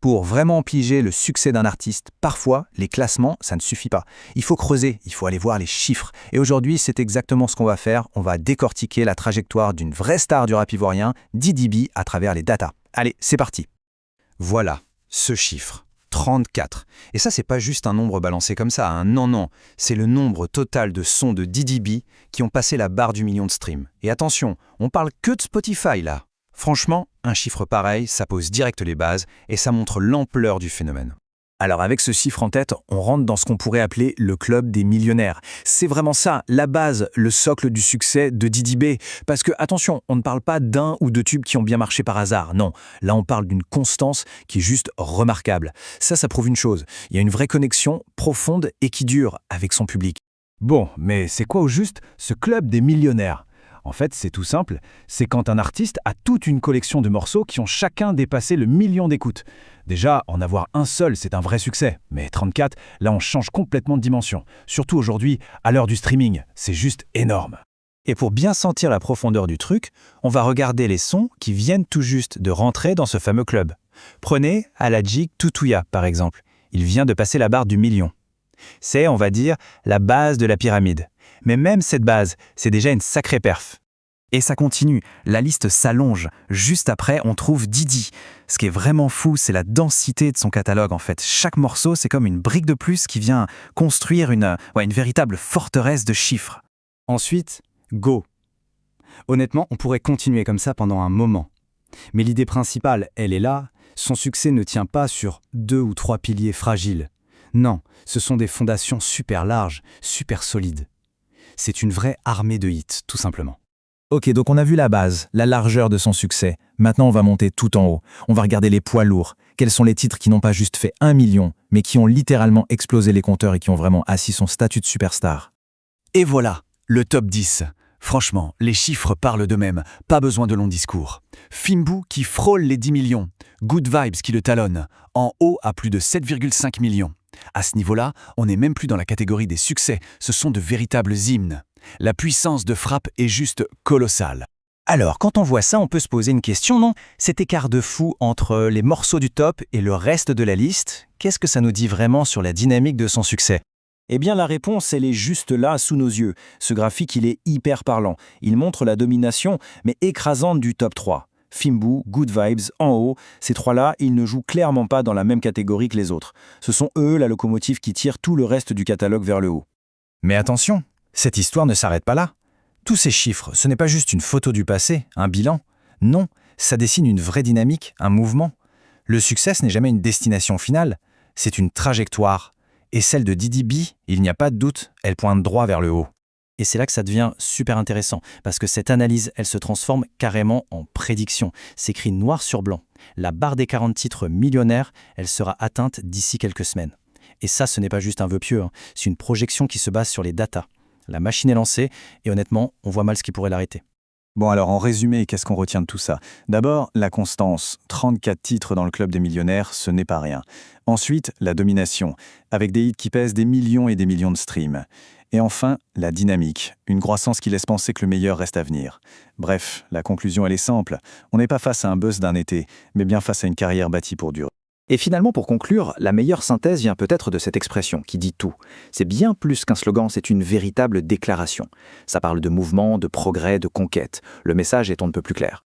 Pour vraiment piger le succès d'un artiste, parfois, les classements, ça ne suffit pas. Il faut creuser, il faut aller voir les chiffres. Et aujourd'hui, c'est exactement ce qu'on va faire. On va décortiquer la trajectoire d'une vraie star du rap ivoirien, Didi B, à travers les datas. Allez, c'est parti. Voilà, ce chiffre. 34. Et ça, c'est pas juste un nombre balancé comme ça, hein. Non, non. C'est le nombre total de sons de Didi B qui ont passé la barre du million de streams. Et attention, on parle que de Spotify, là. Franchement, un chiffre pareil, ça pose direct les bases et ça montre l'ampleur du phénomène. Alors avec ce chiffre en tête, on rentre dans ce qu'on pourrait appeler le club des millionnaires. C'est vraiment ça, la base, le socle du succès de Didi B. Parce que, attention, on ne parle pas d'un ou deux tubes qui ont bien marché par hasard, non. Là, on parle d'une constance qui est juste remarquable. Ça prouve une chose, il y a une vraie connexion profonde et qui dure avec son public. Bon, mais c'est quoi au juste ce club des millionnaires ? En fait, c'est tout simple, c'est quand un artiste a toute une collection de morceaux qui ont chacun dépassé le million d'écoutes. Déjà, en avoir un seul, c'est un vrai succès. Mais 34, là on change complètement de dimension. Surtout aujourd'hui, à l'heure du streaming, c'est juste énorme. Et pour bien sentir la profondeur du truc, on va regarder les sons qui viennent tout juste de rentrer dans ce fameux club. Prenez Aladji Tutuya, par exemple. Il vient de passer la barre du million. C'est, on va dire, la base de la pyramide. Mais même cette base, c'est déjà une sacrée perf. Et ça continue, la liste s'allonge. Juste après, on trouve Didi. Ce qui est vraiment fou, c'est la densité de son catalogue en fait. Chaque morceau, c'est comme une brique de plus qui vient construire une véritable forteresse de chiffres. Ensuite, Go. Honnêtement, on pourrait continuer comme ça pendant un moment. Mais l'idée principale, elle est là. Son succès ne tient pas sur 2 ou 3 piliers fragiles. Non, ce sont des fondations super larges, super solides. C'est une vraie armée de hits, tout simplement. Ok, donc on a vu la base, la largeur de son succès. Maintenant, on va monter tout en haut. On va regarder les poids lourds. Quels sont les titres qui n'ont pas juste fait 1 million, mais qui ont littéralement explosé les compteurs et qui ont vraiment assis son statut de superstar. Et voilà, le top 10. Franchement, les chiffres parlent d'eux-mêmes, pas besoin de longs discours. Fimbu qui frôle les 10 millions, Good Vibes qui le talonne, en haut à plus de 7,5 millions. À ce niveau-là, on n'est même plus dans la catégorie des succès, ce sont de véritables hymnes. La puissance de frappe est juste colossale. Alors, quand on voit ça, on peut se poser une question, non? Cet écart de fou entre les morceaux du top et le reste de la liste, qu'est-ce que ça nous dit vraiment sur la dynamique de son succès? Eh bien, la réponse, elle est juste là, sous nos yeux. Ce graphique, il est hyper parlant. Il montre la domination, mais écrasante du top 3. Fimbu, Good Vibes, en haut, ces trois-là, ils ne jouent clairement pas dans la même catégorie que les autres. Ce sont eux, la locomotive, qui tire tout le reste du catalogue vers le haut. Mais attention, cette histoire ne s'arrête pas là. Tous ces chiffres, ce n'est pas juste une photo du passé, un bilan. Non, ça dessine une vraie dynamique, un mouvement. Le succès, ce n'est jamais une destination finale, c'est une trajectoire. Et celle de Didi B, il n'y a pas de doute, elle pointe droit vers le haut. Et c'est là que ça devient super intéressant, parce que cette analyse, elle se transforme carrément en prédiction. C'est écrit noir sur blanc. La barre des 40 titres millionnaires, elle sera atteinte d'ici quelques semaines. Et ça, ce n'est pas juste un vœu pieux, hein. C'est une projection qui se base sur les datas. La machine est lancée, et honnêtement, on voit mal ce qui pourrait l'arrêter. Bon alors en résumé, qu'est-ce qu'on retient de tout ça? D'abord, la constance. 34 titres dans le club des millionnaires, ce n'est pas rien. Ensuite, la domination, avec des hits qui pèsent des millions et des millions de streams. Et enfin, la dynamique, une croissance qui laisse penser que le meilleur reste à venir. Bref, la conclusion elle est simple. On n'est pas face à un buzz d'un été, mais bien face à une carrière bâtie pour durer. Et finalement, pour conclure, la meilleure synthèse vient peut-être de cette expression qui dit tout. C'est bien plus qu'un slogan, c'est une véritable déclaration. Ça parle de mouvement, de progrès, de conquête. Le message est on ne peut plus clair.